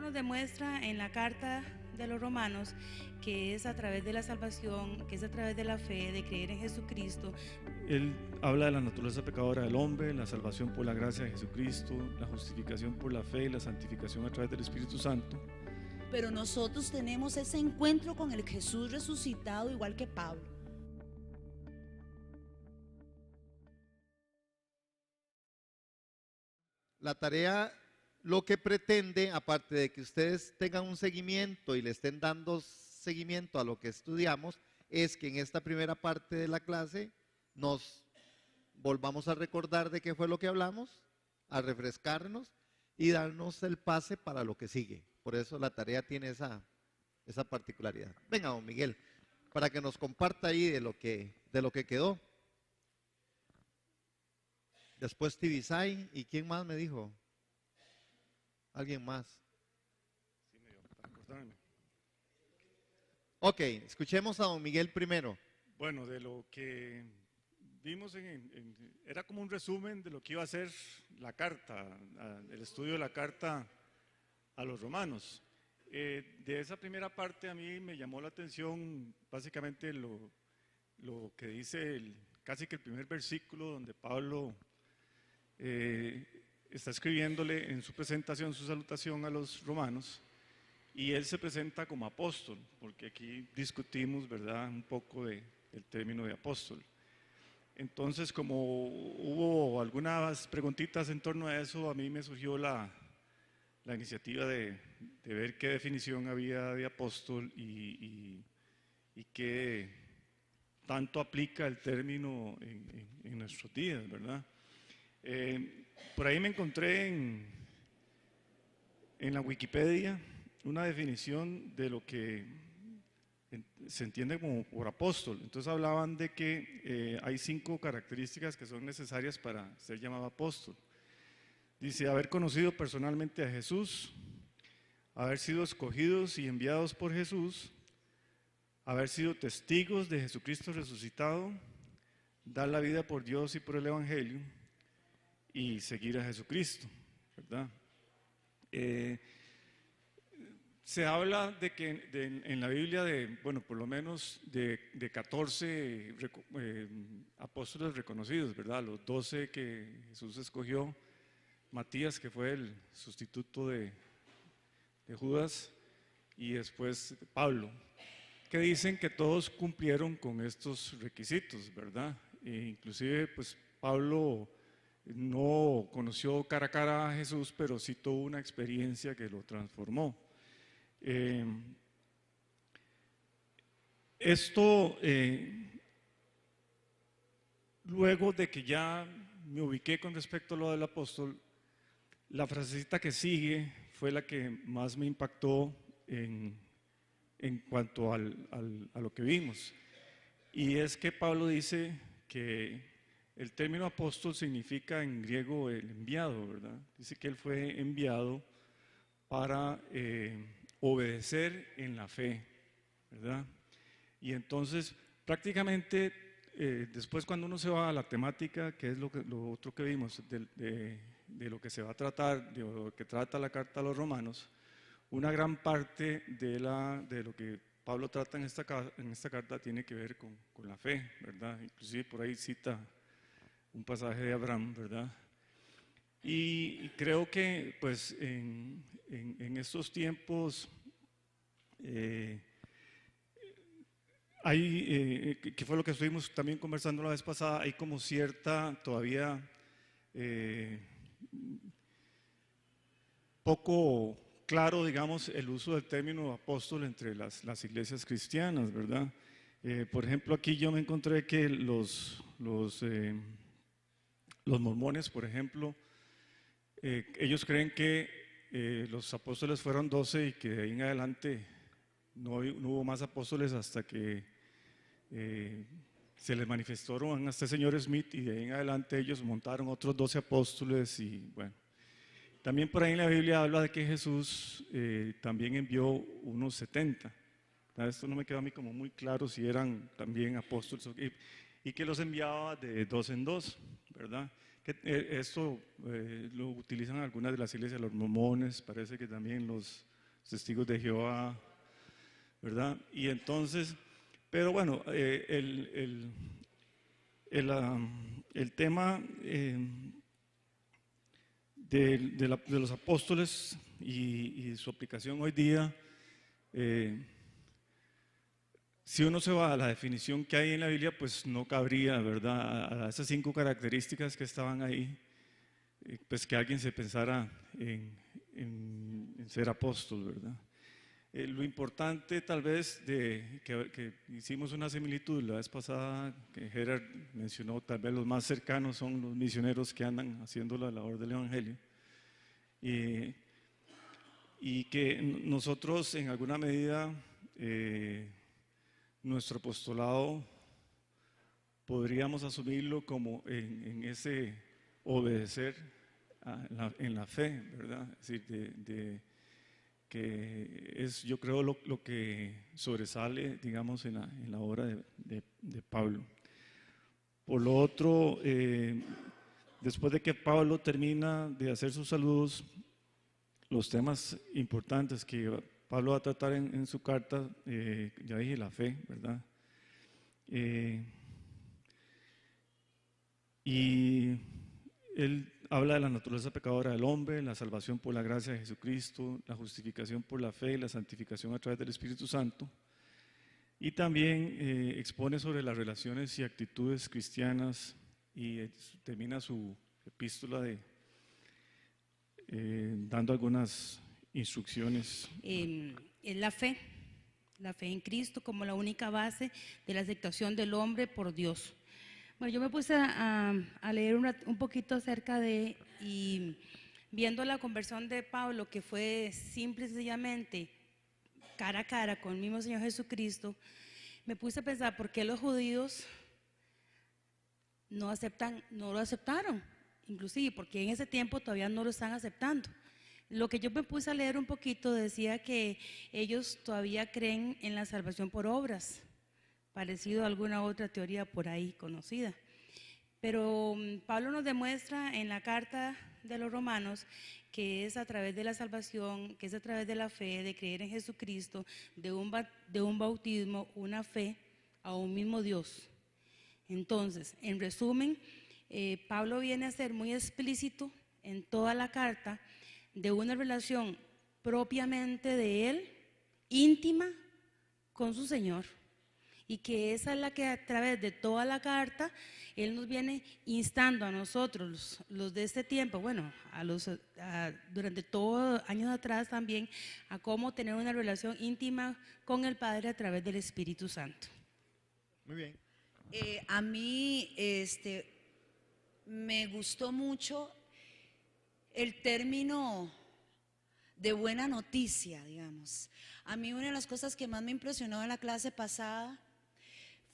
nos demuestra en la carta de los Romanos que es a través de la salvación, que es a través de la fe, de creer en Jesucristo. Él habla de la naturaleza pecadora del hombre, la salvación por la gracia de Jesucristo, la justificación por la fe y la santificación a través del Espíritu Santo. Pero nosotros tenemos ese encuentro con el Jesús resucitado igual que Pablo. La tarea lo que pretende, aparte de que ustedes tengan un seguimiento y le estén dando seguimiento a lo que estudiamos, es que en esta primera parte de la clase nos volvamos a recordar de qué fue lo que hablamos, a refrescarnos y darnos el pase para lo que sigue. Por eso la tarea tiene esa particularidad. Venga, don Miguel, para que nos comparta ahí de lo que quedó. Después Tibisay, ¿y quién más me dijo? ¿Alguien más? Sí, para acordarme. Ok, escuchemos a don Miguel primero. Bueno, de lo que vimos, era como un resumen de lo que iba a ser la carta, el estudio de la carta a los romanos. De esa primera parte a mí me llamó la atención básicamente lo que dice casi que el primer versículo donde Pablo está escribiéndole en su presentación, su salutación a los romanos, y él se presenta como apóstol, porque aquí discutimos, ¿verdad?, un poco del término de apóstol. Entonces, como hubo algunas preguntitas en torno a eso, a mí me surgió la iniciativa de ver qué definición había de apóstol y qué tanto aplica el término en nuestros días, ¿verdad? Por ahí me encontré en la Wikipedia una definición de lo que se entiende como por apóstol. Entonces hablaban de que hay 5 características que son necesarias para ser llamado apóstol. Dice: haber conocido personalmente a Jesús, haber sido escogidos y enviados por Jesús, haber sido testigos de Jesucristo resucitado, dar la vida por Dios y por el Evangelio, y seguir a Jesucristo, ¿verdad? Se habla de que en la Biblia bueno, por lo menos de 14 apóstoles reconocidos, ¿verdad? Los 12 que Jesús escogió, Matías, que fue el sustituto de Judas, y después Pablo, que dicen que todos cumplieron con estos requisitos, ¿verdad? Inclusive, pues Pablo no conoció cara a cara a Jesús, pero sí tuvo una experiencia que lo transformó. Luego de que ya me ubiqué con respecto a lo del apóstol, la frasecita que sigue fue la que más me impactó en cuanto a lo que vimos. Y es que Pablo dice que el término apóstol significa en griego el enviado, ¿verdad? Dice que él fue enviado para obedecer en la fe, ¿verdad? Y entonces prácticamente después, cuando uno se va a la temática, que es lo otro que vimos, de lo que se va a tratar, de lo que trata la carta a los romanos, una gran parte de lo que Pablo trata en esta carta tiene que ver con la fe, ¿verdad? Inclusive por ahí cita un pasaje de Abraham, ¿verdad? Y creo que pues en estos tiempos que fue lo que estuvimos también conversando la vez pasada, hay como cierta todavía poco claro, digamos, el uso del término apóstol entre las iglesias cristianas, ¿verdad? Por ejemplo, aquí yo me encontré que los mormones, por ejemplo, ellos creen que los apóstoles fueron 12 y que de ahí en adelante no hubo más apóstoles hasta que se les manifestaron a este señor Smith, y de ahí en adelante ellos montaron otros 12 apóstoles. Y bueno, también por ahí en la Biblia habla de que Jesús también envió unos 70. Esto no me quedó a mí como muy claro si eran también apóstoles y que los enviaba de 2 en 2, ¿verdad? Esto lo utilizan algunas de las iglesias, los mormones, parece que también los testigos de Jehová, ¿verdad? Y entonces, pero bueno, el tema de los apóstoles y su aplicación hoy día, si uno se va a la definición que hay en la Biblia, pues no cabría, ¿verdad?, a esas 5 características que estaban ahí, pues que alguien se pensara en ser apóstol, ¿verdad? Lo importante tal vez que hicimos una similitud la vez pasada, que Gerard mencionó, tal vez los más cercanos son los misioneros que andan haciendo la labor del Evangelio, y que nosotros en alguna medida, nuestro apostolado podríamos asumirlo como en ese obedecer en la fe, ¿verdad? Es decir, que es, yo creo, lo que sobresale, digamos, en la obra de Pablo. Por lo otro, después de que Pablo termina de hacer sus saludos, los temas importantes que Pablo va a tratar en su carta, ya dije, la fe, ¿verdad? Y él habla de la naturaleza pecadora del hombre, la salvación por la gracia de Jesucristo, la justificación por la fe y la santificación a través del Espíritu Santo. Y también expone sobre las relaciones y actitudes cristianas y termina su epístola dando algunas instrucciones. Es la fe en Cristo como la única base de la aceptación del hombre por Dios. Bueno, yo me puse a leer un poquito acerca y viendo la conversión de Pablo, que fue simple y sencillamente cara a cara con el mismo Señor Jesucristo, me puse a pensar por qué los judíos no lo aceptaron, inclusive porque en ese tiempo todavía no lo están aceptando. Lo que yo me puse a leer un poquito decía que ellos todavía creen en la salvación por obras, parecido a alguna otra teoría por ahí conocida. Pero Pablo nos demuestra en la carta de los Romanos que es a través de la salvación, que es a través de la fe, de creer en Jesucristo, de un bautismo, una fe a un mismo Dios. Entonces, en resumen, Pablo viene a ser muy explícito en toda la carta de una relación propiamente de él, íntima con su Señor, y que esa es la que a través de toda la carta él nos viene instando a nosotros, los de este tiempo, bueno, durante todos años atrás también, a cómo tener una relación íntima con el Padre a través del Espíritu Santo. Muy bien. A mí me gustó mucho el término de buena noticia, digamos. A mí una de las cosas que más me impresionó en la clase pasada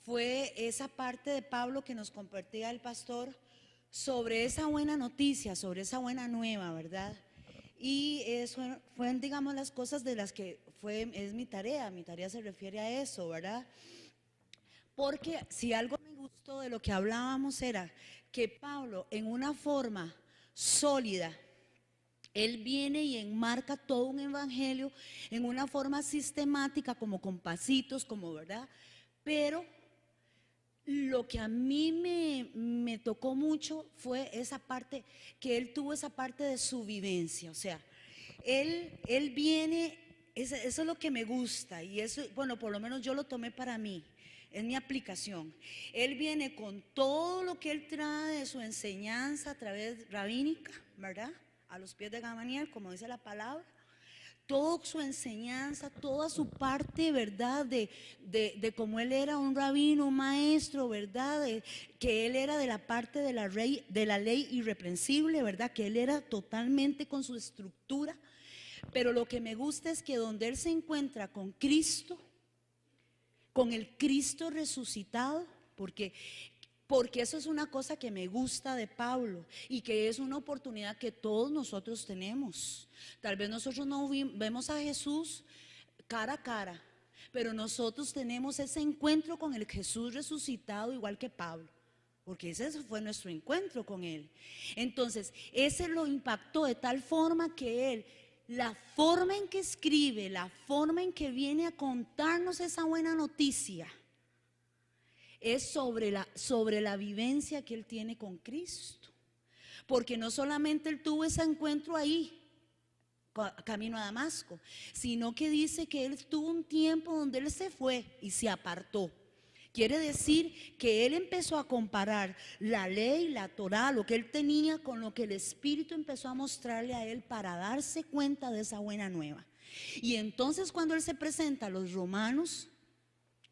fue esa parte de Pablo que nos compartía el pastor sobre esa buena noticia, sobre esa buena nueva, ¿verdad? Y eso fueron, digamos, las cosas de las que es mi tarea se refiere a eso, ¿verdad? Porque si algo me gustó de lo que hablábamos era que Pablo, en una forma sólida, él viene y enmarca todo un evangelio en una forma sistemática, como con pasitos, como, ¿verdad? Pero lo que a mí me tocó mucho fue esa parte, que él tuvo esa parte de su vivencia. O sea, él viene, eso es lo que me gusta, y eso, bueno, por lo menos yo lo tomé para mí, es mi aplicación. Él viene con todo lo que él trae de su enseñanza a través rabínica, ¿verdad? A los pies de Gamaliel, como dice la palabra. Toda su enseñanza, toda su parte, ¿verdad? De cómo él era un rabino, un maestro, ¿verdad? Que él era de la parte de la ley irreprensible, ¿verdad? Que él era totalmente con su estructura. Pero lo que me gusta es que donde él se encuentra con Cristo, con el Cristo resucitado, porque eso es una cosa que me gusta de Pablo y que es una oportunidad que todos nosotros tenemos. Tal vez nosotros no vemos a Jesús cara a cara, pero nosotros tenemos ese encuentro con el Jesús resucitado igual que Pablo, porque ese fue nuestro encuentro con él. Entonces, ese lo impactó de tal forma que él la forma en que escribe, la forma en que viene a contarnos esa buena noticia, es sobre la vivencia que él tiene con Cristo. Porque no solamente él tuvo ese encuentro ahí, camino a Damasco, sino que dice que él tuvo un tiempo donde él se fue y se apartó. Quiere decir que él empezó a comparar la ley, la Torá, lo que él tenía con lo que el Espíritu empezó a mostrarle a él para darse cuenta de esa buena nueva. Y entonces cuando él se presenta a los romanos,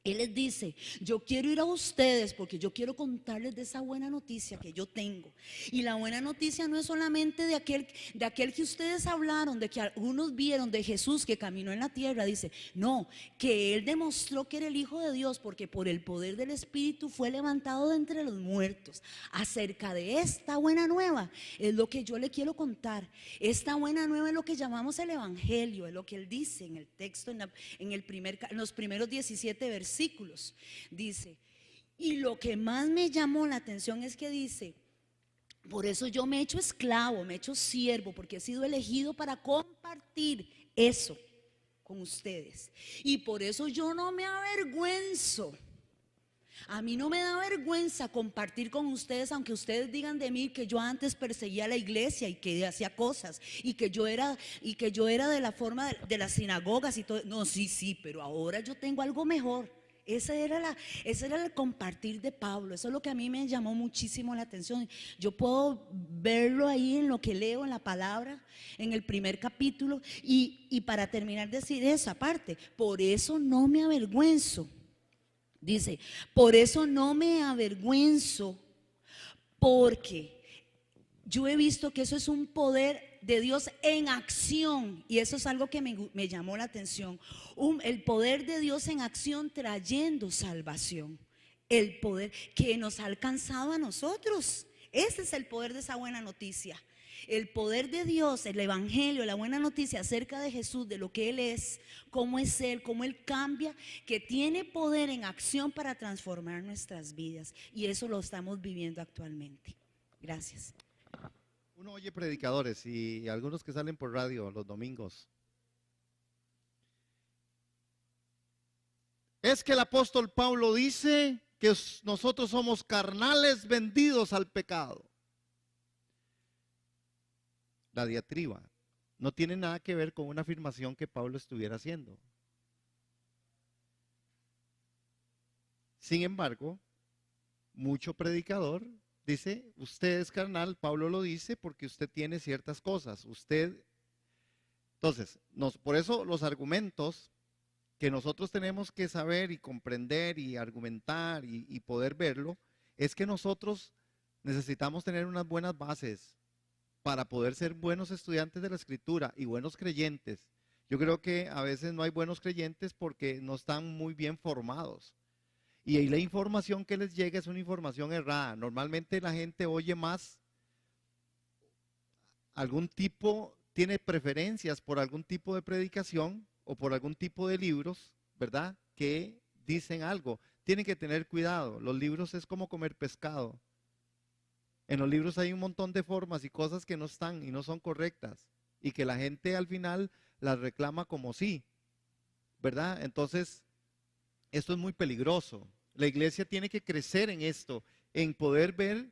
él les dice: yo quiero ir a ustedes porque yo quiero contarles de esa buena noticia que yo tengo. Y la buena noticia no es solamente de aquel que ustedes hablaron, de que algunos vieron, de Jesús que caminó en la tierra. Dice, no, que él demostró que era el Hijo de Dios porque por el poder del Espíritu fue levantado de entre los muertos. Acerca de esta buena nueva es lo que yo le quiero contar. Esta buena nueva es lo que llamamos el Evangelio, es lo que él dice en el texto, en los primeros 17 versículos. Dice, y lo que más me llamó la atención es que dice: por eso yo me he hecho esclavo, me he hecho siervo, porque he sido elegido para compartir eso con ustedes. Y por eso yo no me avergüenzo. A mí no me da vergüenza compartir con ustedes, aunque ustedes digan de mí que yo antes perseguía a la iglesia y que hacía cosas y que yo era de la forma de las sinagogas y todo. No, sí, pero ahora yo tengo algo mejor. Ese era el compartir de Pablo. Eso es lo que a mí me llamó muchísimo la atención. Yo puedo verlo ahí en lo que leo en la palabra, en el primer capítulo. Y para terminar, decir esa parte: por eso no me avergüenzo. Dice, por eso no me avergüenzo, porque yo he visto que eso es un poder de Dios en acción, y eso es algo que me llamó la atención. El poder de Dios en acción trayendo salvación, el poder que nos ha alcanzado a nosotros. Ese es el poder de esa buena noticia. El poder de Dios, el Evangelio, la buena noticia acerca de Jesús, de lo que Él es, cómo es Él, cómo Él cambia, que tiene poder en acción para transformar nuestras vidas. Y eso lo estamos viviendo actualmente. Gracias. Uno oye predicadores y algunos que salen por radio los domingos. Es que el apóstol Pablo dice que nosotros somos carnales vendidos al pecado. La diatriba no tiene nada que ver con una afirmación que Pablo estuviera haciendo. Sin embargo, mucho predicador dice, usted es carnal. Pablo lo dice porque usted tiene ciertas cosas. Entonces, por eso los argumentos que nosotros tenemos que saber y comprender y argumentar y poder verlo, es que nosotros necesitamos tener unas buenas bases para poder ser buenos estudiantes de la Escritura y buenos creyentes. Yo creo que a veces no hay buenos creyentes porque no están muy bien formados. Y ahí la información que les llega es una información errada. Normalmente la gente oye más tiene preferencias por algún tipo de predicación o por algún tipo de libros, ¿verdad?, que dicen algo. Tienen que tener cuidado. Los libros es como comer pescado. En los libros hay un montón de formas y cosas que no están y no son correctas, y que la gente al final las reclama como sí, ¿verdad? Entonces, esto es muy peligroso. La iglesia tiene que crecer en esto, en poder ver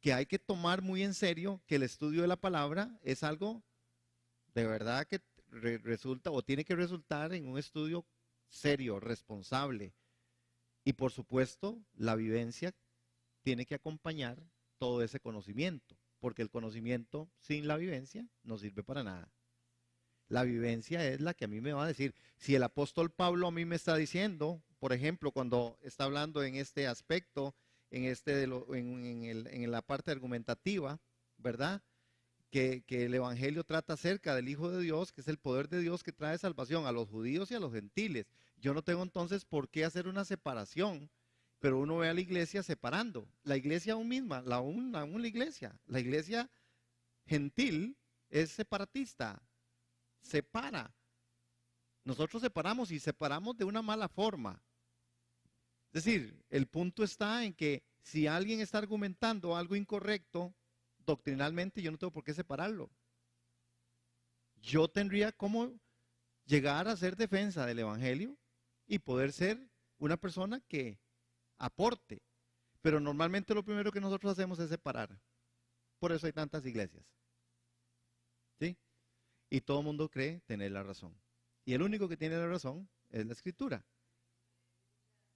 que hay que tomar muy en serio que el estudio de la palabra es algo de verdad que resulta o tiene que resultar en un estudio serio, responsable. Y por supuesto, la vivencia tiene que acompañar todo ese conocimiento, porque el conocimiento sin la vivencia no sirve para nada. La vivencia es la que a mí me va a decir, si el apóstol Pablo a mí me está diciendo, por ejemplo, cuando está hablando en este aspecto, en la parte argumentativa, ¿verdad?, que el Evangelio trata acerca del Hijo de Dios, que es el poder de Dios que trae salvación a los judíos y a los gentiles. Yo no tengo entonces por qué hacer una separación. Pero uno ve a la iglesia separando. La iglesia aún misma, la iglesia gentil es separatista, separa. Nosotros separamos y separamos de una mala forma. Es decir, el punto está en que si alguien está argumentando algo incorrecto, doctrinalmente yo no tengo por qué separarlo. yo tendría como llegar a hacer defensa del Evangelio y poder ser una persona que aporte. Pero normalmente lo primero que nosotros hacemos es separar. Por eso hay tantas iglesias. ¿Sí? Y todo el mundo cree tener la razón. Y el único que tiene la razón es la Escritura.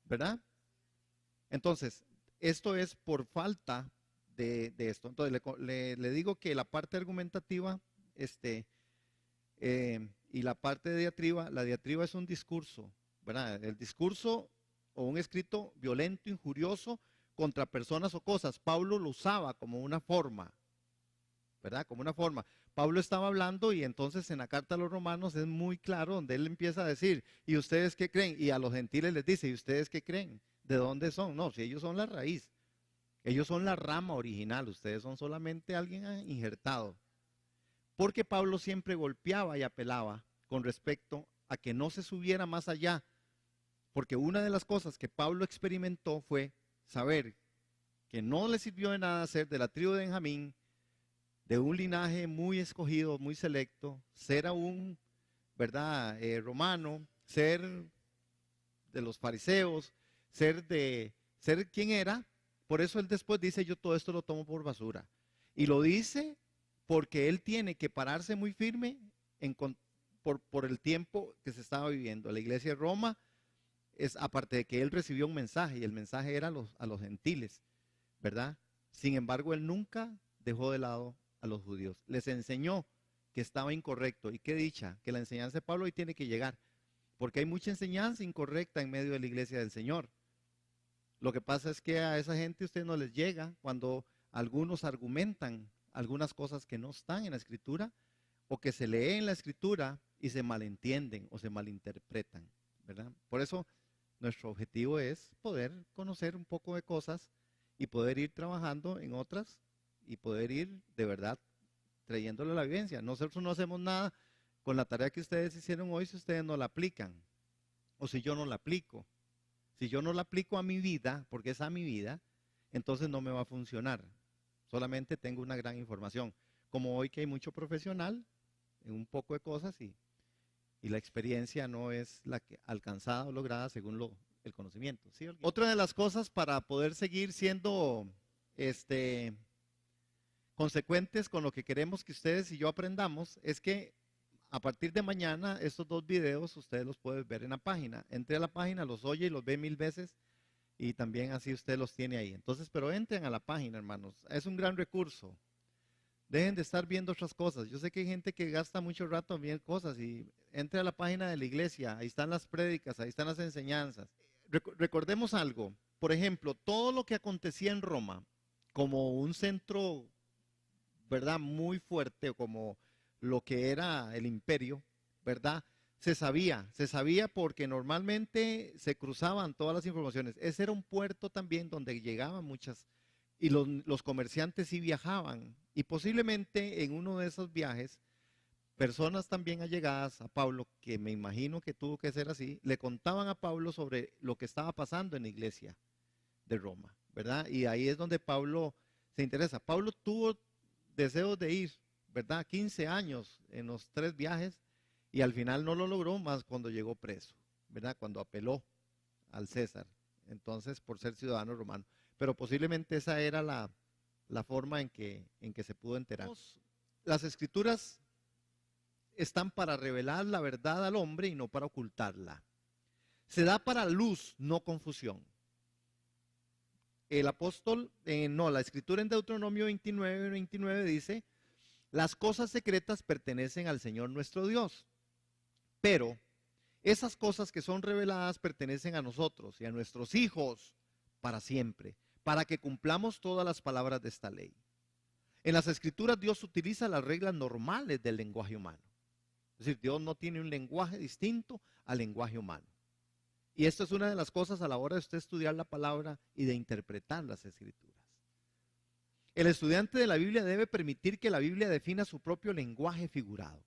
¿Verdad? Entonces, esto es por falta de esto. Entonces, le digo que la parte argumentativa y la parte de diatriba, la diatriba es un discurso, ¿verdad? El discurso o un escrito violento, injurioso contra personas o cosas. Pablo lo usaba como una forma, ¿verdad? Como una forma. Pablo estaba hablando y entonces en la carta a los romanos es muy claro donde él empieza a decir, ¿y ustedes qué creen? Y a los gentiles les dice, ¿y ustedes qué creen? ¿De dónde son? No, si ellos son la raíz, ellos son la rama original, ustedes son solamente alguien injertado. Porque Pablo siempre golpeaba y apelaba con respecto a que no se subiera más allá. Porque una de las cosas que Pablo experimentó fue saber que no le sirvió de nada ser de la tribu de Benjamín, de un linaje muy escogido, muy selecto, ser aún, ¿verdad?, romano, ser de los fariseos, ser quien era. Por eso él después dice, yo todo esto lo tomo por basura. Y lo dice porque él tiene que pararse muy firme por el tiempo que se estaba viviendo. La iglesia de Roma, aparte de que él recibió un mensaje, y el mensaje era a los gentiles, ¿verdad? Sin embargo, él nunca dejó de lado a los judíos. Les enseñó que estaba incorrecto. Y qué dicha, que la enseñanza de Pablo hoy tiene que llegar. Porque hay mucha enseñanza incorrecta en medio de la iglesia del Señor. Lo que pasa es que a esa gente usted no les llega cuando algunos argumentan algunas cosas que no están en la Escritura o que se leen en la Escritura y se malentienden o se malinterpretan, ¿verdad? Por eso nuestro objetivo es poder conocer un poco de cosas y poder ir trabajando en otras y poder ir de verdad trayéndole la vivencia. Nosotros no hacemos nada con la tarea que ustedes hicieron hoy si ustedes no la aplican o si yo no la aplico. Si yo no la aplico a mi vida, porque es a mi vida, entonces no me va a funcionar. Solamente tengo una gran información. Como hoy que hay mucho profesional en un poco de cosas y la experiencia no es la que alcanzada o lograda según el conocimiento. ¿Sí? Otra de las cosas para poder seguir siendo consecuentes con lo que queremos que ustedes y yo aprendamos es que a partir de mañana, estos 2 videos ustedes los pueden ver en la página. Entre a la página, los oye y los ve 1000 veces y también así usted los tiene ahí. Entonces, pero entren a la página, hermanos. Es un gran recurso. Dejen de estar viendo otras cosas. Yo sé que hay gente que gasta mucho rato viendo cosas y entre a la página de la iglesia. Ahí están las prédicas, ahí están las enseñanzas. Recordemos algo. Por ejemplo, todo lo que acontecía en Roma como un centro, ¿verdad?, muy fuerte o como lo que era el imperio, ¿verdad? Se sabía porque normalmente se cruzaban todas las informaciones. Ese era un puerto también donde llegaban muchas, y los comerciantes sí viajaban. Y posiblemente en uno de esos viajes, personas también allegadas a Pablo, que me imagino que tuvo que ser así, le contaban a Pablo sobre lo que estaba pasando en la iglesia de Roma, ¿verdad? Y ahí es donde Pablo se interesa. Pablo tuvo deseos de ir, ¿verdad? 15 años en los 3 viajes y al final no lo logró más cuando llegó preso, ¿verdad? Cuando apeló al César, entonces por ser ciudadano romano. Pero posiblemente esa era la forma en que se pudo enterar. Las escrituras están para revelar la verdad al hombre y no para ocultarla. Se da para luz, no confusión. El apóstol, la escritura en Deuteronomio 29 dice, las cosas secretas pertenecen al Señor nuestro Dios, pero esas cosas que son reveladas pertenecen a nosotros y a nuestros hijos para siempre, para que cumplamos todas las palabras de esta ley. En las escrituras Dios utiliza las reglas normales del lenguaje humano. Es decir, Dios no tiene un lenguaje distinto al lenguaje humano. Y esto es una de las cosas a la hora de usted estudiar la palabra y de interpretar las escrituras. El estudiante de la Biblia debe permitir que la Biblia defina su propio lenguaje figurado.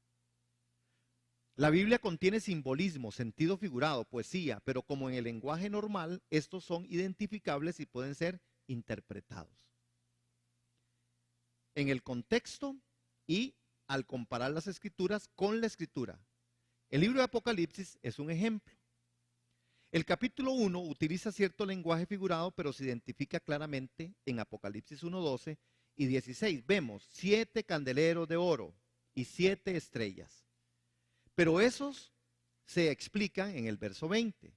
La Biblia contiene simbolismo, sentido figurado, poesía, pero como en el lenguaje normal, estos son identificables y pueden ser interpretados. En el contexto y al comparar las escrituras con la escritura. El libro de Apocalipsis es un ejemplo. El capítulo 1 utiliza cierto lenguaje figurado, pero se identifica claramente en Apocalipsis 1:12 y 16. Vemos 7 candeleros de oro y 7 estrellas. Pero esos se explican en el verso 20.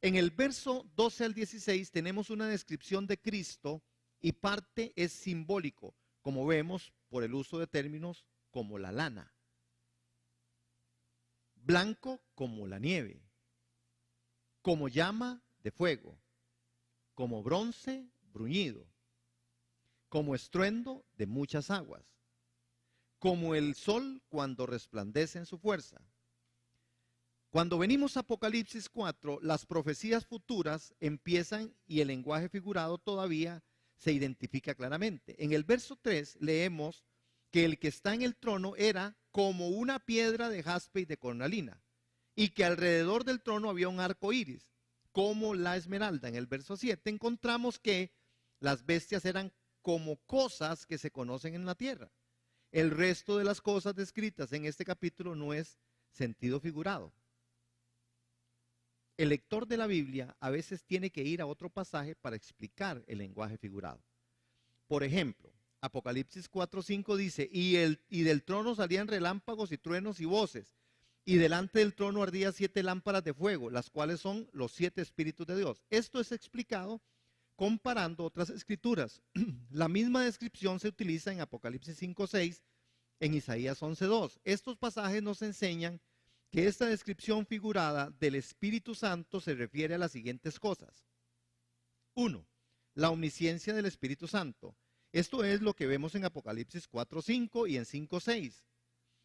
En el verso 12 al 16 tenemos una descripción de Cristo y parte es simbólico, como vemos por el uso de términos como la lana, blanco como la nieve, como llama de fuego, como bronce bruñido, como estruendo de muchas aguas, como el sol cuando resplandece en su fuerza. Cuando venimos a Apocalipsis 4, las profecías futuras empiezan y el lenguaje figurado todavía se identifica claramente. En el verso 3 leemos que el que está en el trono era como una piedra de jaspe y de cornalina, y que alrededor del trono había un arco iris, como la esmeralda. En el verso 7 encontramos que las bestias eran como cosas que se conocen en la tierra. El resto de las cosas descritas en este capítulo no es sentido figurado. El lector de la Biblia a veces tiene que ir a otro pasaje para explicar el lenguaje figurado. Por ejemplo, Apocalipsis 4:5 dice, y del trono salían relámpagos y truenos y voces, y delante del trono ardían 7 lámparas de fuego, las cuales son los 7 espíritus de Dios. Esto es explicado comparando otras escrituras. La misma descripción se utiliza en Apocalipsis 5:6, en Isaías 11:2. Estos pasajes nos enseñan que esta descripción figurada del Espíritu Santo se refiere a las siguientes cosas. 1. La omnisciencia del Espíritu Santo. Esto es lo que vemos en Apocalipsis 4:5 y en 5:6.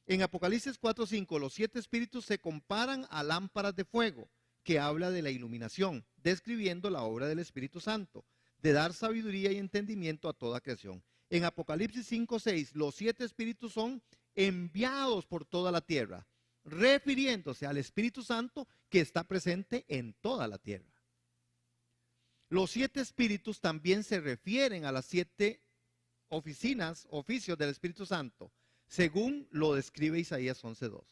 En Apocalipsis 4:5 los 7 espíritus se comparan a lámparas de fuego, que habla de la iluminación, describiendo la obra del Espíritu Santo, de dar sabiduría y entendimiento a toda creación. En Apocalipsis 5:6 los 7 espíritus son enviados por toda la tierra, refiriéndose al Espíritu Santo que está presente en toda la tierra. Los 7 espíritus también se refieren a las 7 oficios del Espíritu Santo, según lo describe Isaías 11:2.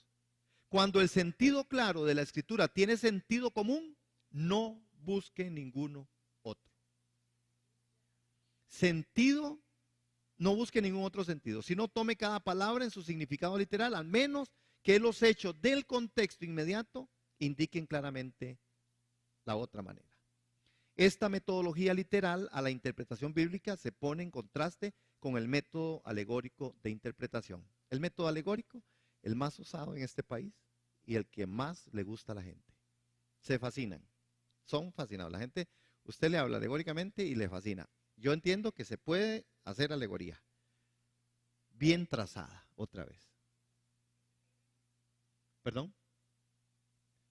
Cuando el sentido claro de la Escritura tiene sentido común, no busque ninguno otro. Sentido, no busque ningún otro sentido, sino tome cada palabra en su significado literal, al menos que los hechos del contexto inmediato indiquen claramente la otra manera. Esta metodología literal a la interpretación bíblica se pone en contraste con el método alegórico de interpretación. El método alegórico, el más usado en este país y el que más le gusta a la gente. Se fascinan, son fascinados. La gente, usted le habla alegóricamente y le fascina. Yo entiendo que se puede hacer alegoría, bien trazada, otra vez. ¿Perdón?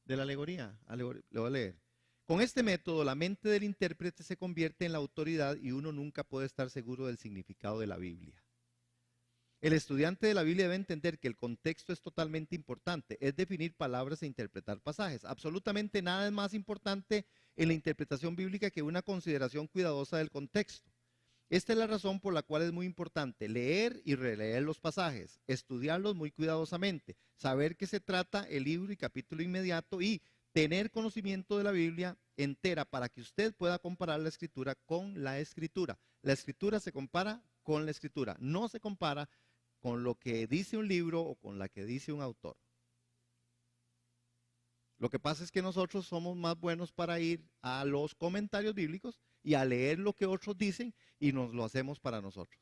De la alegoría, le voy a leer. Con este método, la mente del intérprete se convierte en la autoridad y uno nunca puede estar seguro del significado de la Biblia. El estudiante de la Biblia debe entender que el contexto es totalmente importante, es definir palabras e interpretar pasajes. Absolutamente nada es más importante en la interpretación bíblica que una consideración cuidadosa del contexto. Esta es la razón por la cual es muy importante leer y releer los pasajes, estudiarlos muy cuidadosamente, saber qué se trata el libro y capítulo inmediato y tener conocimiento de la Biblia entera para que usted pueda comparar la Escritura con la Escritura. La Escritura se compara con la Escritura, no se compara con lo que dice un libro o con la que dice un autor. Lo que pasa es que nosotros somos más buenos para ir a los comentarios bíblicos y a leer lo que otros dicen y nos lo hacemos para nosotros.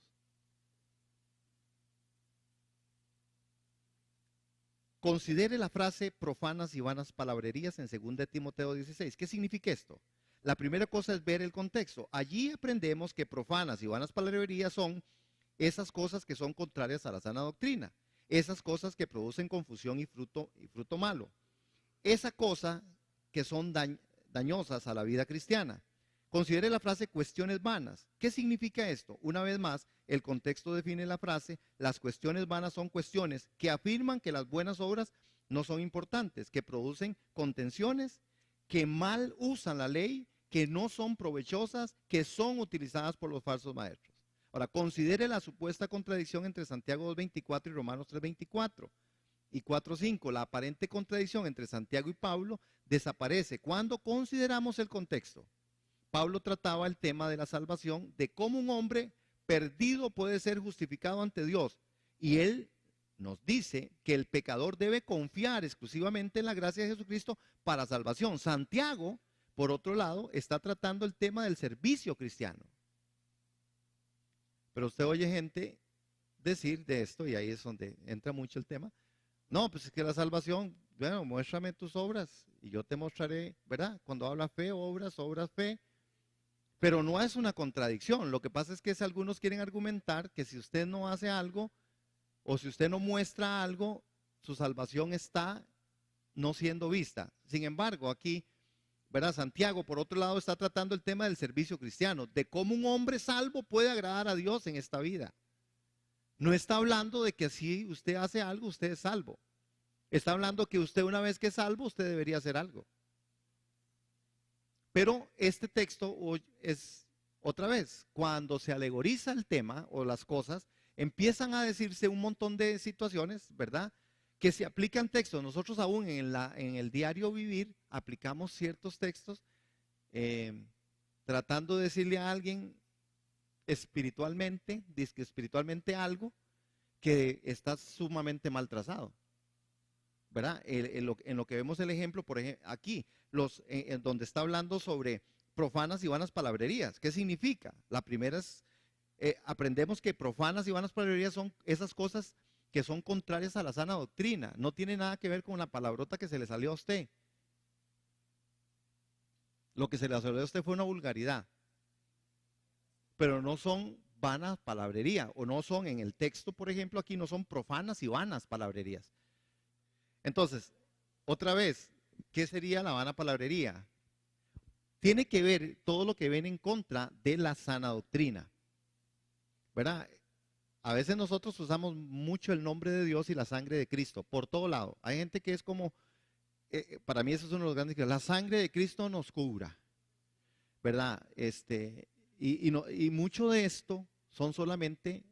Considere la frase profanas y vanas palabrerías en 2 Timoteo 16. ¿Qué significa esto? La primera cosa es ver el contexto. Allí aprendemos que profanas y vanas palabrerías son esas cosas que son contrarias a la sana doctrina, esas cosas que producen confusión y fruto malo, esa cosa que son dañosas a la vida cristiana. Considere la frase cuestiones vanas. ¿Qué significa esto? Una vez más, el contexto define la frase. Las cuestiones vanas son cuestiones que afirman que las buenas obras no son importantes, que producen contenciones, que mal usan la ley, que no son provechosas, que son utilizadas por los falsos maestros. Ahora, considere la supuesta contradicción entre Santiago 2:24 y Romanos 3:24 y 4:5. La aparente contradicción entre Santiago y Pablo desaparece cuando consideramos el contexto. Pablo trataba el tema de la salvación, de cómo un hombre perdido puede ser justificado ante Dios. Y él nos dice que el pecador debe confiar exclusivamente en la gracia de Jesucristo para salvación. Santiago, por otro lado, está tratando el tema del servicio cristiano. Pero usted oye gente decir de esto, y ahí es donde entra mucho el tema. No, pues es que la salvación, bueno, muéstrame tus obras y yo te mostraré, ¿verdad? Cuando habla fe, obras, obras, fe. Pero no es una contradicción. Lo que pasa es que algunos quieren argumentar que si usted no hace algo o si usted no muestra algo, su salvación está no siendo vista. Sin embargo, aquí, ¿verdad? Santiago, por otro lado, está tratando el tema del servicio cristiano, de cómo un hombre salvo puede agradar a Dios en esta vida. No está hablando de que si usted hace algo, usted es salvo. Está hablando que usted, una vez que es salvo, usted debería hacer algo. Pero este texto es, otra vez, cuando se alegoriza el tema o las cosas, empiezan a decirse un montón de situaciones, ¿verdad?, que se aplican textos. Nosotros aún en el diario vivir aplicamos ciertos textos tratando de decirle a alguien espiritualmente, dice que espiritualmente algo que está sumamente mal trazado, ¿verdad? En lo que vemos el ejemplo, por ejemplo, aquí, en donde está hablando sobre profanas y vanas palabrerías. ¿Qué significa? La primera es, aprendemos que profanas y vanas palabrerías son esas cosas que son contrarias a la sana doctrina. No tiene nada que ver con la palabrota que se le salió a usted. Lo que se le salió a usted fue una vulgaridad. Pero no son vanas palabrerías, o no son en el texto, por ejemplo, aquí no son profanas y vanas palabrerías. Entonces, otra vez, ¿qué sería la vana palabrería? Tiene que ver todo lo que ven en contra de la sana doctrina, ¿verdad? A veces nosotros usamos mucho el nombre de Dios y la sangre de Cristo, por todo lado. Hay gente que es como, para mí eso es uno de los grandes, la sangre de Cristo nos cubra, ¿verdad? Y mucho de esto son solamente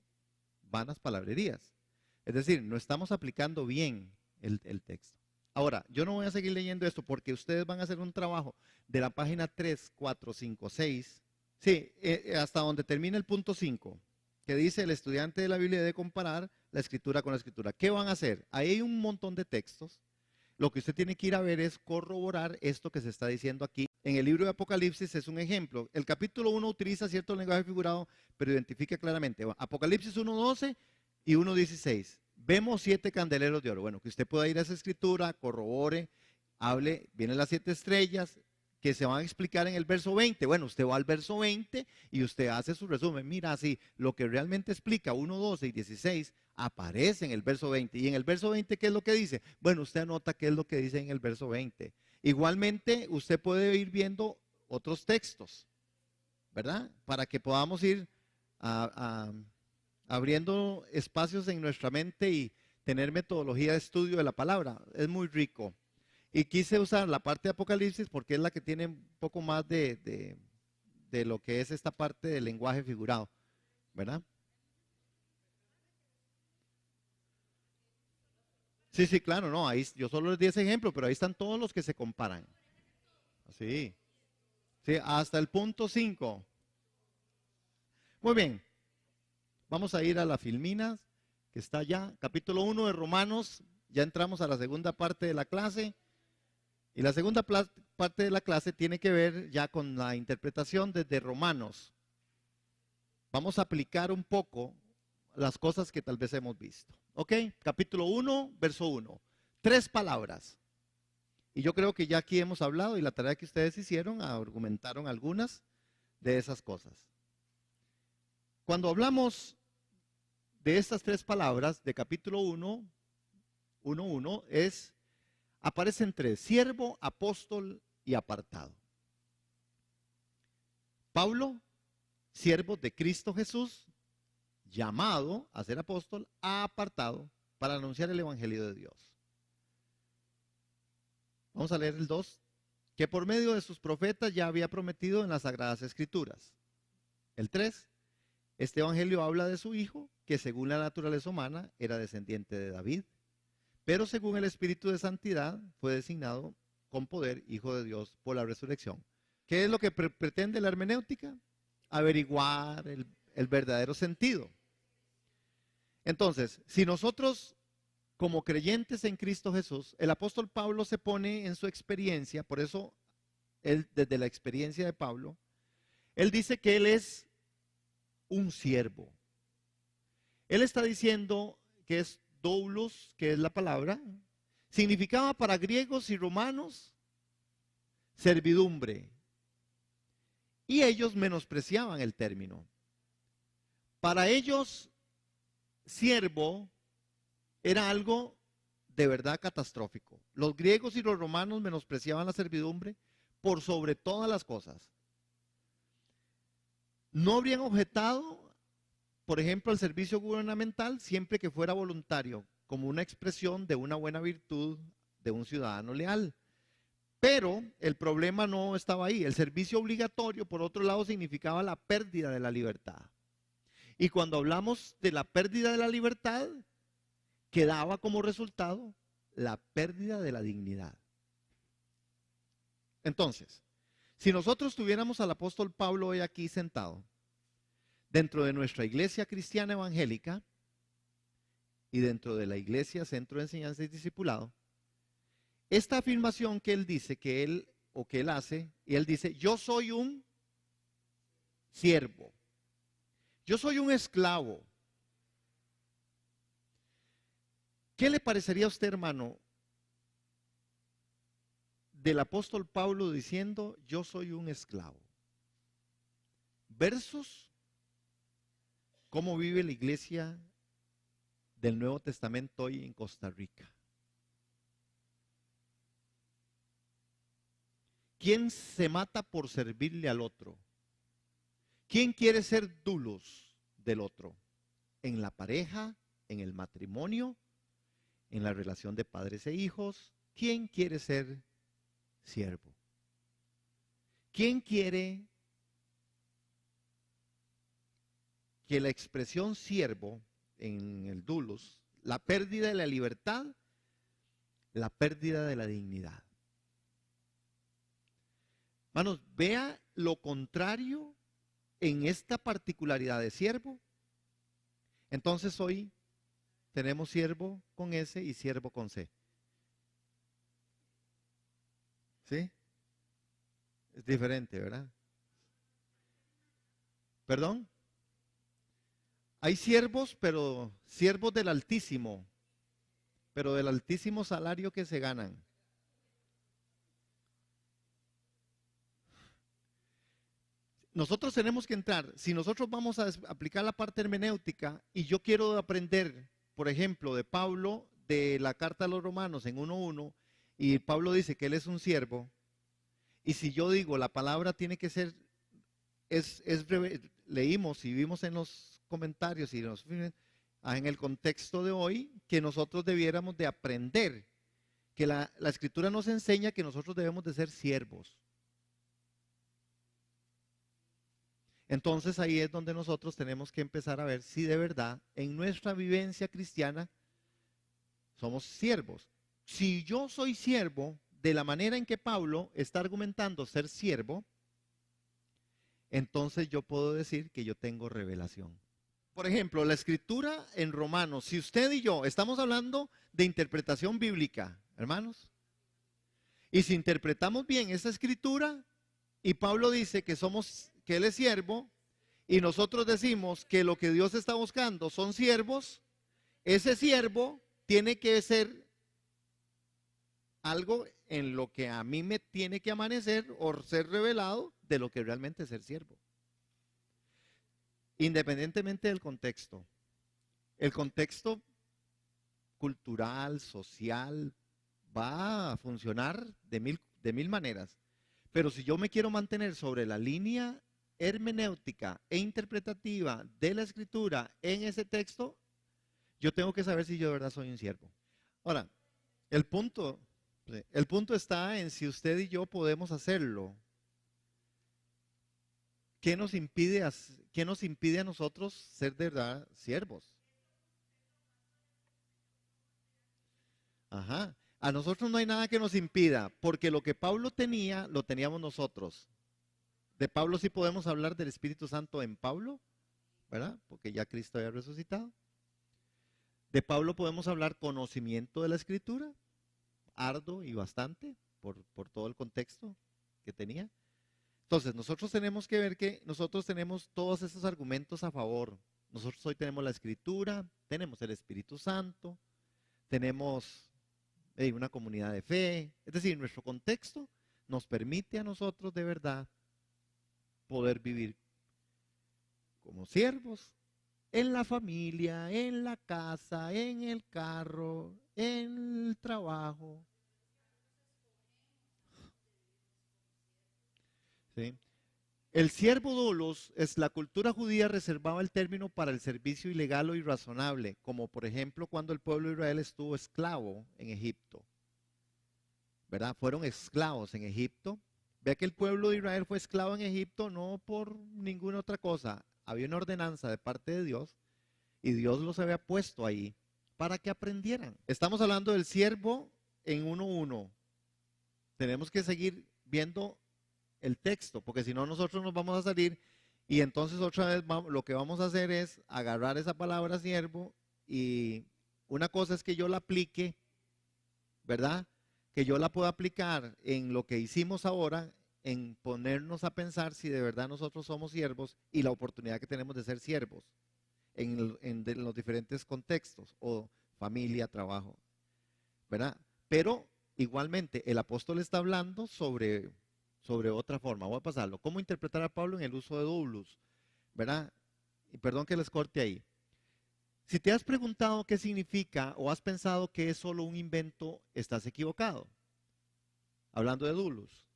vanas palabrerías. Es decir, no estamos aplicando bien el texto. Ahora, yo no voy a seguir leyendo esto porque ustedes van a hacer un trabajo de la página 3, 4, 5, 6, sí, hasta donde termina el punto 5, que dice el estudiante de la Biblia debe comparar la escritura con la escritura. ¿Qué van a hacer? Ahí hay un montón de textos. Lo que usted tiene que ir a ver es corroborar esto que se está diciendo aquí. En el libro de Apocalipsis es un ejemplo. El capítulo 1 utiliza cierto lenguaje figurado, pero identifica claramente. Apocalipsis 1:12 y 1:16. Vemos 7 candeleros de oro. Bueno, que usted pueda ir a esa escritura, corrobore, hable, vienen las 7 estrellas que se van a explicar en el verso 20. Bueno, usted va al verso 20 y usted hace su resumen. Mira, así, lo que realmente explica 1:12 y 16 aparece en el verso 20. Y en el verso 20, ¿qué es lo que dice? Bueno, usted anota qué es lo que dice en el verso 20. Igualmente, usted puede ir viendo otros textos, ¿verdad? Para que podamos ir abriendo espacios en nuestra mente y tener metodología de estudio de la palabra. Es muy rico. Y quise usar la parte de Apocalipsis porque es la que tiene un poco más de lo que es esta parte del lenguaje figurado, ¿verdad? Sí, sí, claro, no, ahí yo solo les di ese ejemplo, pero ahí están todos los que se comparan. Sí, sí, hasta el punto 5. Muy bien, vamos a ir a la Filminas, que está allá, capítulo 1 de Romanos, ya entramos a la segunda parte de la clase. Y la segunda parte de la clase tiene que ver ya con la interpretación desde Romanos. Vamos a aplicar un poco las cosas que tal vez hemos visto. ¿Ok? Capítulo 1, verso 1. 3 palabras. Y yo creo que ya aquí hemos hablado y la tarea que ustedes hicieron argumentaron algunas de esas cosas. Cuando hablamos de estas 3 palabras de capítulo 1, 1:1 aparecen 3, siervo, apóstol y apartado. Pablo, siervo de Cristo Jesús, llamado a ser apóstol, apartado para anunciar el evangelio de Dios. Vamos a leer el 2, que por medio de sus profetas ya había prometido en las Sagradas Escrituras. El 3, Este evangelio habla de su hijo, que según la naturaleza humana era descendiente de David, pero según el Espíritu de Santidad fue designado con poder hijo de Dios por la resurrección. ¿Qué es lo que pretende la hermenéutica? Averiguar el verdadero sentido. Entonces, si nosotros como creyentes en Cristo Jesús, el apóstol Pablo se pone en su experiencia, por eso él, desde la experiencia de Pablo, él dice que él es un siervo. Él está diciendo que es doulos, que es la palabra, significaba para griegos y romanos servidumbre. Y ellos menospreciaban el término. Para ellos, siervo era algo de verdad catastrófico. Los griegos y los romanos menospreciaban la servidumbre por sobre todas las cosas. No habrían objetado, por ejemplo, el servicio gubernamental siempre que fuera voluntario, como una expresión de una buena virtud de un ciudadano leal. Pero el problema no estaba ahí. El servicio obligatorio, por otro lado, significaba la pérdida de la libertad. Y cuando hablamos de la pérdida de la libertad, quedaba como resultado la pérdida de la dignidad. Entonces, si nosotros tuviéramos al apóstol Pablo hoy aquí sentado, dentro de nuestra iglesia cristiana evangélica y dentro de la iglesia Centro de Enseñanza y Discipulado, esta afirmación que él dice, que él hace, y él dice, yo soy un siervo, yo soy un esclavo. ¿Qué le parecería a usted, hermano, del apóstol Pablo diciendo, yo soy un esclavo? Versus cómo vive la iglesia del Nuevo Testamento hoy en Costa Rica. ¿Quién se mata por servirle al otro? ¿Quién quiere ser dulos del otro? En la pareja, en el matrimonio, en la relación de padres e hijos. ¿Quién quiere ser siervo? ¿Quién quiere que la expresión siervo en el dulos, la pérdida de la libertad, la pérdida de la dignidad? Hermanos, vea lo contrario en esta particularidad de siervo. Entonces hoy tenemos siervo con S y siervo con C. ¿Sí? Es diferente, ¿verdad? ¿Perdón? Hay siervos, pero siervos del Altísimo, pero del altísimo salario que se ganan. Nosotros tenemos que entrar, si nosotros vamos a aplicar la parte hermenéutica y yo quiero aprender, por ejemplo, de Pablo, de la carta a los Romanos en 1:1, y Pablo dice que él es un siervo, y si yo digo la palabra tiene que ser, leímos y vimos en los comentarios y en el contexto de hoy que nosotros debiéramos de aprender, que la escritura nos enseña que nosotros debemos de ser siervos. Entonces ahí es donde nosotros tenemos que empezar a ver si de verdad en nuestra vivencia cristiana somos siervos. Si yo soy siervo de la manera en que Pablo está argumentando ser siervo, entonces yo puedo decir que yo tengo revelación. Por ejemplo, la escritura en Romanos, si usted y yo estamos hablando de interpretación bíblica, hermanos, y si interpretamos bien esa escritura y Pablo dice que él es siervo, y nosotros decimos que lo que Dios está buscando son siervos, ese siervo tiene que ser algo en lo que a mí me tiene que amanecer o ser revelado de lo que realmente es ser siervo. Independientemente del contexto. El contexto cultural, social, va a funcionar de mil maneras. Pero si yo me quiero mantener sobre la línea hermenéutica e interpretativa de la escritura en ese texto, yo tengo que saber si yo de verdad soy un siervo. Ahora, el punto está en si usted y yo podemos hacerlo. ¿Qué nos impide qué nos impide a nosotros ser de verdad siervos? Ajá. A nosotros no hay nada que nos impida, porque lo que Pablo tenía, lo teníamos nosotros. De Pablo sí podemos hablar del Espíritu Santo en Pablo, ¿verdad? Porque ya Cristo había resucitado. De Pablo podemos hablar conocimiento de la Escritura, arduo y bastante, por todo el contexto que tenía. Entonces, nosotros tenemos que ver que nosotros tenemos todos esos argumentos a favor. Nosotros hoy tenemos la Escritura, tenemos el Espíritu Santo, tenemos una comunidad de fe. Es decir, nuestro contexto nos permite a nosotros de verdad poder vivir como siervos en la familia, en la casa, en el carro, en el trabajo. ¿Sí? El siervo doulos es la cultura judía reservaba el término para el servicio ilegal o irrazonable, como por ejemplo cuando el pueblo de Israel estuvo esclavo en Egipto. ¿Verdad? Fueron esclavos en Egipto. Vea que el pueblo de Israel fue esclavo en Egipto no por ninguna otra cosa. Había una ordenanza de parte de Dios y Dios los había puesto ahí para que aprendieran. Estamos hablando del siervo en 1:1. Tenemos que seguir viendo el texto, porque si no nosotros nos vamos a salir y entonces otra vez lo que vamos a hacer es agarrar esa palabra siervo y una cosa es que yo la aplique, ¿verdad? Que yo la pueda aplicar en lo que hicimos ahora, en ponernos a pensar si de verdad nosotros somos siervos y la oportunidad que tenemos de ser siervos en los diferentes contextos, o familia, trabajo, ¿verdad? Pero igualmente el apóstol está hablando sobre otra forma. Voy a pasarlo. ¿Cómo interpretar a Pablo en el uso de doulos? ¿Verdad? Y perdón que les corte ahí. Si te has preguntado qué significa o has pensado que es solo un invento, estás equivocado. Hablando de doulos.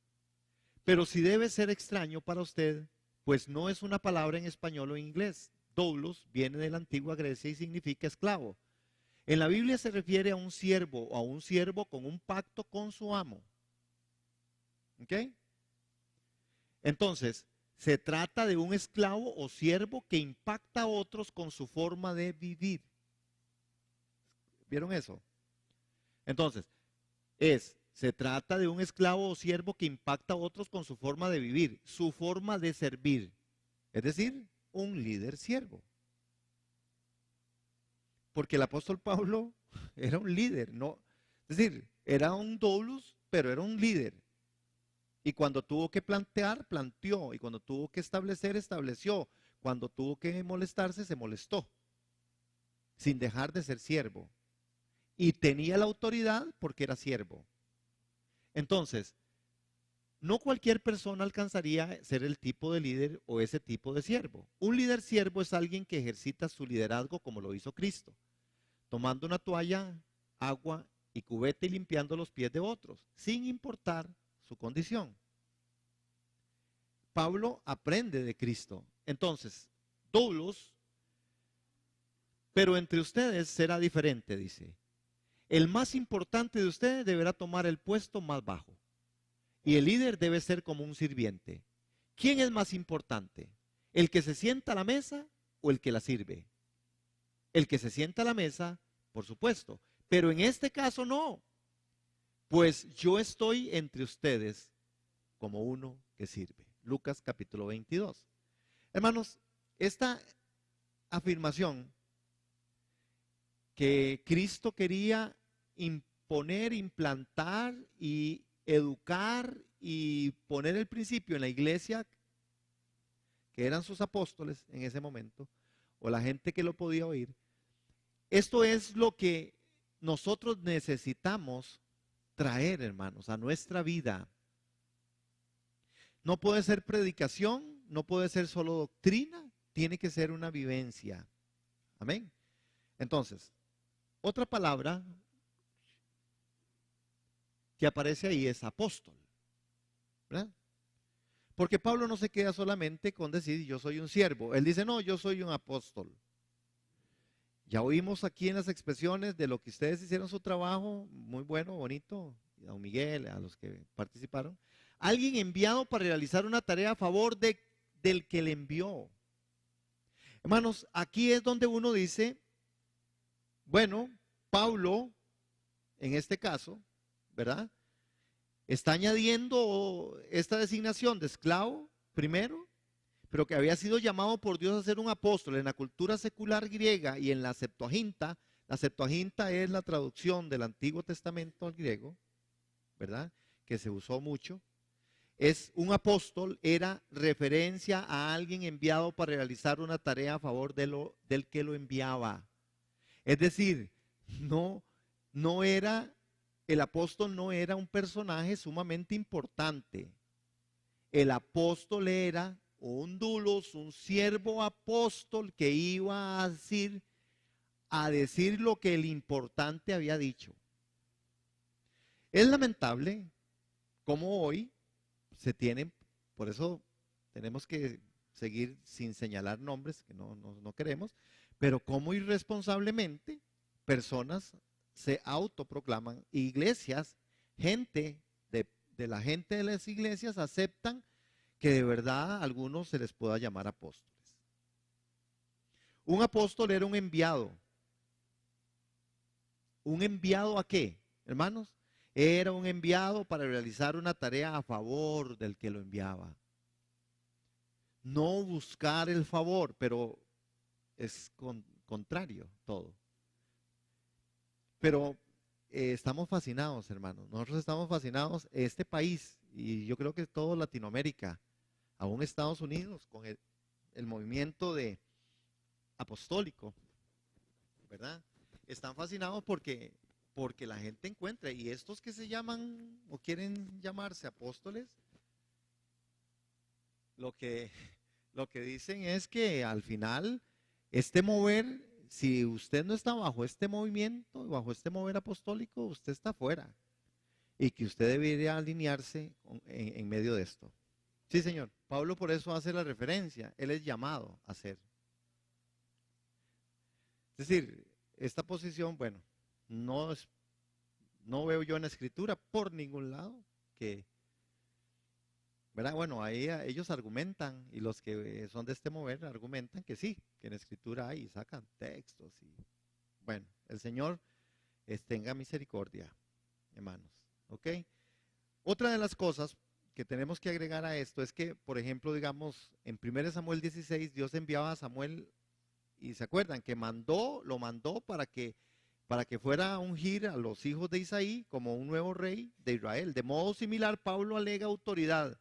Pero si debe ser extraño para usted, pues no es una palabra en español o en inglés. Doulos viene de la antigua Grecia y significa esclavo. En la Biblia se refiere a un siervo o a un siervo con un pacto con su amo. ¿Ok? Entonces, se trata de un esclavo o siervo que impacta a otros con su forma de vivir. ¿Vieron eso? Entonces, se trata de un esclavo o siervo que impacta a otros con su forma de vivir, su forma de servir. Es decir, un líder siervo. Porque el apóstol Pablo era un líder, ¿no? Es decir, era un doulos, pero era un líder. Y cuando tuvo que plantear, planteó. Y cuando tuvo que establecer, estableció. Cuando tuvo que molestarse, se molestó. Sin dejar de ser siervo. Y tenía la autoridad porque era siervo. Entonces, no cualquier persona alcanzaría ser el tipo de líder o ese tipo de siervo. Un líder siervo es alguien que ejercita su liderazgo como lo hizo Cristo. Tomando una toalla, agua y cubeta y limpiando los pies de otros, sin importar su condición. Pablo aprende de Cristo. Entonces, doulos, pero entre ustedes será diferente, dice. El más importante de ustedes deberá tomar el puesto más bajo. Y el líder debe ser como un sirviente. ¿Quién es más importante? ¿El que se sienta a la mesa o el que la sirve? El que se sienta a la mesa, por supuesto. Pero en este caso no. Pues yo estoy entre ustedes como uno que sirve. Lucas capítulo 22. Hermanos, esta afirmación que Cristo quería imponer, implantar y educar y poner el principio en la iglesia, que eran sus apóstoles en ese momento, o la gente que lo podía oír, esto es lo que nosotros necesitamos traer, hermanos, a nuestra vida. No puede ser predicación, no puede ser solo doctrina, tiene que ser una vivencia. Amén. Entonces, otra palabra que aparece ahí es apóstol, ¿verdad? Porque Pablo no se queda solamente con decir yo soy un siervo. Él dice, no, yo soy un apóstol. Ya oímos aquí en las expresiones de lo que ustedes hicieron su trabajo, muy bueno, bonito, a don Miguel, a los que participaron. Alguien enviado para realizar una tarea a favor del que le envió. Hermanos, aquí es donde uno dice, bueno, Pablo, en este caso, ¿verdad? Está añadiendo esta designación de esclavo primero, pero que había sido llamado por Dios a ser un apóstol en la cultura secular griega y en la Septuaginta. La Septuaginta es la traducción del Antiguo Testamento al griego, ¿verdad? Que se usó mucho. Es un apóstol, era referencia a alguien enviado para realizar una tarea a favor del que lo enviaba. Es decir, no era, el apóstol no era un personaje sumamente importante. El apóstol era un dulos, un siervo apóstol que iba a decir lo que el importante había dicho. Es lamentable cómo hoy se tienen, por eso tenemos que seguir sin señalar nombres, que no queremos, pero cómo irresponsablemente personas se autoproclaman, iglesias, gente de la gente de las iglesias aceptan que de verdad a algunos se les pueda llamar apóstoles. Un apóstol era un enviado. ¿Un enviado a qué, hermanos? Era un enviado para realizar una tarea a favor del que lo enviaba. No buscar el favor, pero es contrario todo. Pero estamos fascinados, hermanos. Nosotros estamos fascinados, este país, y yo creo que toda Latinoamérica, aún Estados Unidos, con el movimiento de apostólico, ¿verdad? Están fascinados porque la gente encuentra, y estos que se llaman o quieren llamarse apóstoles, lo que dicen es que al final este mover, si usted no está bajo este movimiento, bajo este mover apostólico, usted está fuera, y que usted debería alinearse en medio de esto. Sí, señor. Pablo por eso hace la referencia, él es llamado a ser. Es decir, esta posición, bueno, no veo yo en la escritura por ningún lado que, ¿verdad? Bueno, ahí ellos argumentan, y los que son de este mover argumentan que sí, que en la escritura hay, y sacan textos, y bueno, el Señor tenga misericordia, hermanos, ¿ok? Otra de las cosas que tenemos que agregar a esto es que, por ejemplo, digamos, en 1 Samuel 16, Dios enviaba a Samuel, y se acuerdan que lo mandó para que fuera a ungir a los hijos de Isaí como un nuevo rey de Israel. De modo similar, Pablo alega autoridad,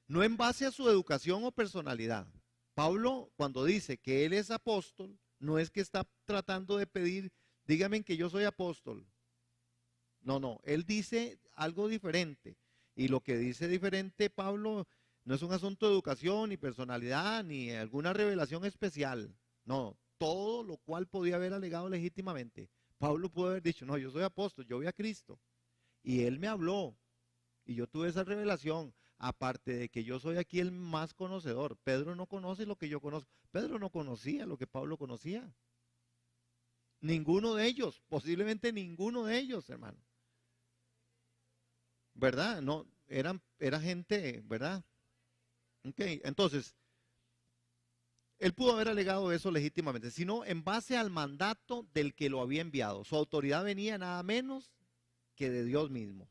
no en base a su educación o personalidad. Pablo, cuando dice que él es apóstol, no es que está tratando de pedir, dígame que yo soy apóstol. No, él dice algo diferente. Y lo que dice diferente Pablo no es un asunto de educación, ni personalidad, ni alguna revelación especial. No, todo lo cual podía haber alegado legítimamente. Pablo pudo haber dicho, no, yo soy apóstol, yo vi a Cristo. Y él me habló, y yo tuve esa revelación. Aparte de que yo soy aquí el más conocedor. Pedro no conoce lo que yo conozco. Pedro no conocía lo que Pablo conocía. Ninguno de ellos, posiblemente ninguno de ellos, hermano. ¿Verdad? No, era gente, ¿verdad? Ok, entonces, él pudo haber alegado eso legítimamente, sino en base al mandato del que lo había enviado. Su autoridad venía nada menos que de Dios mismo.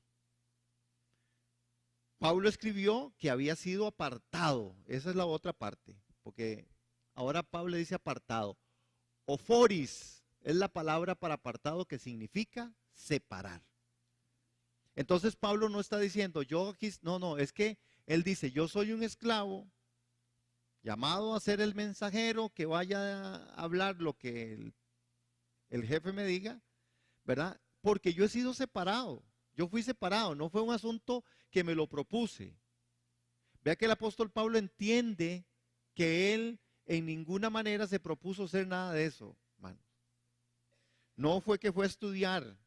Pablo escribió que había sido apartado. Esa es la otra parte, porque ahora Pablo dice apartado. Oforis es la palabra para apartado, que significa separar. Entonces Pablo no está diciendo, yo aquí, no, es que él dice, yo soy un esclavo llamado a ser el mensajero que vaya a hablar lo que el jefe me diga, ¿verdad? Porque yo he sido separado, yo fui separado, no fue un asunto que me lo propuse. Vea que el apóstol Pablo entiende que él en ninguna manera se propuso ser nada de eso, hermano. No fue que fue a estudiar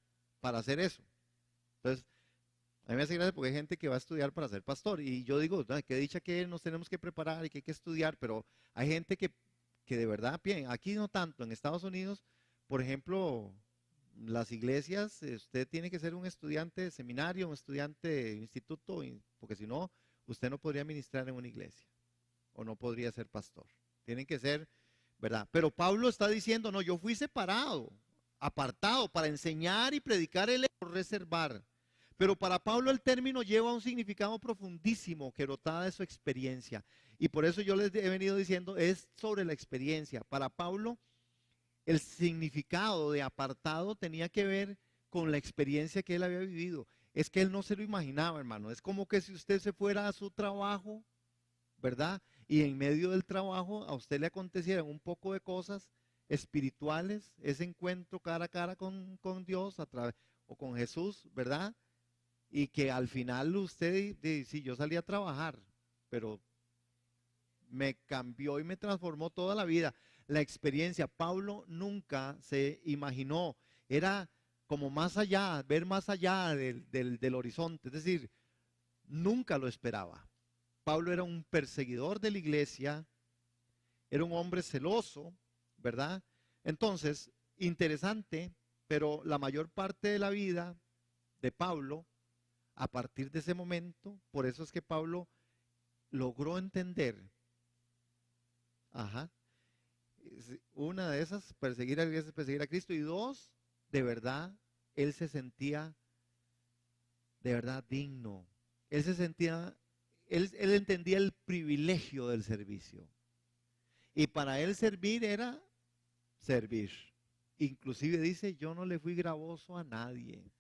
para hacer eso. Entonces, a mí me hace gracia porque hay gente que va a estudiar para ser pastor, y yo digo, qué dicha que nos tenemos que preparar y que hay que estudiar, pero hay gente que de verdad, bien, aquí no tanto, en Estados Unidos, por ejemplo, las iglesias, usted tiene que ser un estudiante de seminario, un estudiante de instituto, porque si no, usted no podría ministrar en una iglesia, o no podría ser pastor. Tienen que ser ¿verdad? Pero Pablo está diciendo, no, yo fui separado, apartado para enseñar y predicar el reservar. Pero para Pablo el término lleva un significado profundísimo que brotaba de su experiencia. Y por eso yo les he venido diciendo, es sobre la experiencia. Para Pablo el significado de apartado tenía que ver con la experiencia que él había vivido. Es que él no se lo imaginaba, hermano. Es como que si usted se fuera a su trabajo, ¿verdad? Y en medio del trabajo a usted le acontecieran un poco de cosas espirituales, ese encuentro cara a cara con Dios o con Jesús, ¿verdad? Y que al final usted dice, sí, yo salí a trabajar, pero me cambió y me transformó toda la vida. La experiencia, Pablo nunca se imaginó, era como más allá, ver más allá del horizonte, es decir, nunca lo esperaba. Pablo era un perseguidor de la iglesia, era un hombre celoso, ¿verdad? Entonces, interesante, pero la mayor parte de la vida de Pablo, a partir de ese momento, por eso es que Pablo logró entender, una de esas, perseguir a la iglesia, perseguir a Cristo, y dos, de verdad, él se sentía de verdad digno, él se sentía, él entendía el privilegio del servicio, y para él servir era servir. Inclusive dice, yo no le fui gravoso a nadie.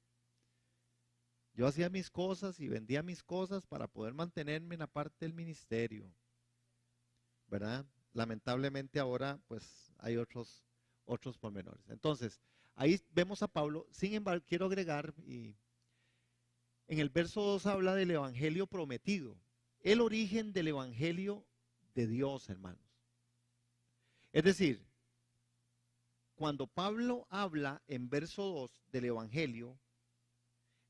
Yo hacía mis cosas y vendía mis cosas para poder mantenerme en la parte del ministerio, ¿verdad? Lamentablemente ahora pues hay otros pormenores. Entonces, ahí vemos a Pablo. Sin embargo, quiero agregar, y en el verso 2 habla del evangelio prometido, el origen del evangelio de Dios, hermanos. Es decir, cuando Pablo habla en verso 2 del evangelio,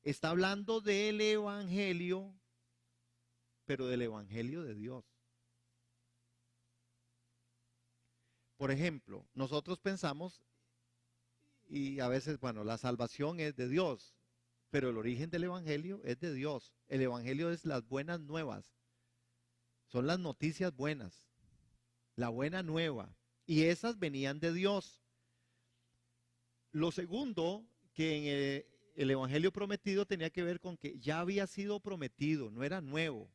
está hablando del evangelio, pero del evangelio de Dios. Por ejemplo, nosotros pensamos, y a veces, bueno, la salvación es de Dios, pero el origen del evangelio es de Dios. El evangelio es las buenas nuevas, son las noticias buenas, la buena nueva, y esas venían de Dios. Lo segundo, que en el evangelio prometido tenía que ver con que ya había sido prometido, no era nuevo.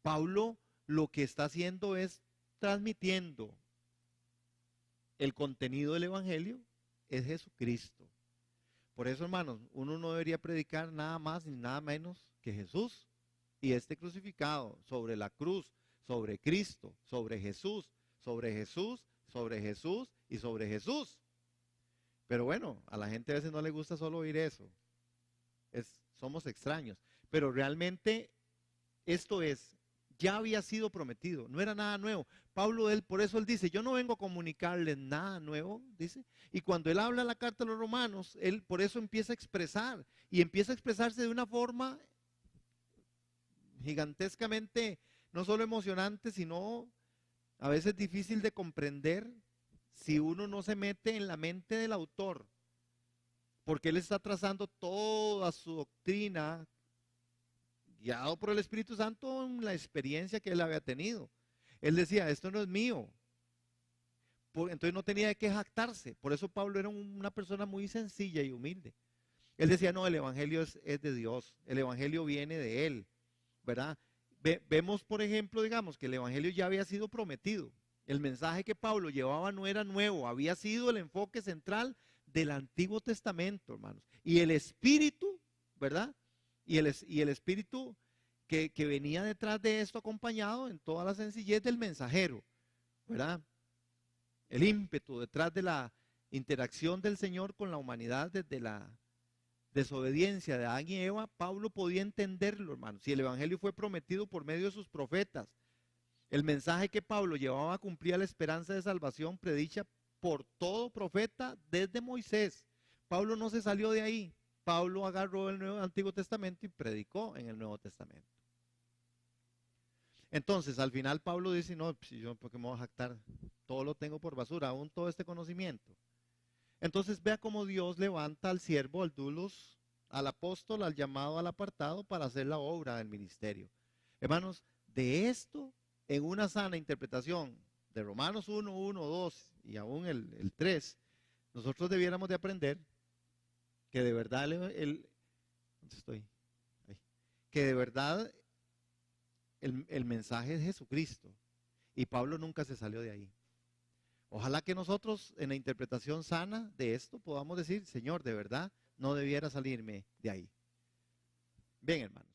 Pablo lo que está haciendo es transmitiendo el contenido del evangelio, es Jesucristo. Por eso, hermanos, uno no debería predicar nada más ni nada menos que Jesús y este crucificado sobre la cruz, sobre Cristo, sobre Jesús, sobre Jesús, sobre Jesús y sobre Jesús. Pero bueno, a la gente a veces no le gusta solo oír eso. Somos extraños. Pero realmente esto ya había sido prometido, no era nada nuevo. Pablo, por eso él dice, yo no vengo a comunicarles nada nuevo, dice. Y cuando él habla la carta a los romanos, él por eso empieza a expresar, y empieza a expresarse de una forma gigantescamente, no solo emocionante, sino a veces difícil de comprender si uno no se mete en la mente del autor, porque él está trazando toda su doctrina guiado por el Espíritu Santo en la experiencia que él había tenido. Él decía, esto no es mío. Entonces no tenía de qué jactarse. Por eso Pablo era una persona muy sencilla y humilde. Él decía, no, el evangelio es de Dios. El evangelio viene de él, ¿verdad? Vemos, por ejemplo, digamos, que el evangelio ya había sido prometido. El mensaje que Pablo llevaba no era nuevo, había sido el enfoque central del Antiguo Testamento, hermanos. Y el Espíritu, ¿verdad? Y el Espíritu que venía detrás de esto acompañado en toda la sencillez del mensajero, ¿verdad? El ímpetu detrás de la interacción del Señor con la humanidad desde la desobediencia de Adán y Eva, Pablo podía entenderlo, hermanos. Si el evangelio fue prometido por medio de sus profetas, el mensaje que Pablo llevaba cumplía la esperanza de salvación predicha por todo profeta desde Moisés. Pablo no se salió de ahí. Pablo agarró el Antiguo Testamento y predicó en el Nuevo Testamento. Entonces, al final Pablo dice, no, pues yo ¿por qué me voy a jactar? Todo lo tengo por basura, aún todo este conocimiento. Entonces, vea cómo Dios levanta al siervo, al dulos, al apóstol, al llamado, al apartado para hacer la obra del ministerio. Hermanos, de esto, en una sana interpretación de Romanos 1, 1, 2 y aún el 3, nosotros debiéramos de aprender que de verdad ¿dónde estoy? Ahí. Que de verdad el mensaje es Jesucristo. Y Pablo nunca se salió de ahí. Ojalá que nosotros en la interpretación sana de esto podamos decir, Señor, de verdad no debiera salirme de ahí. Bien, hermano.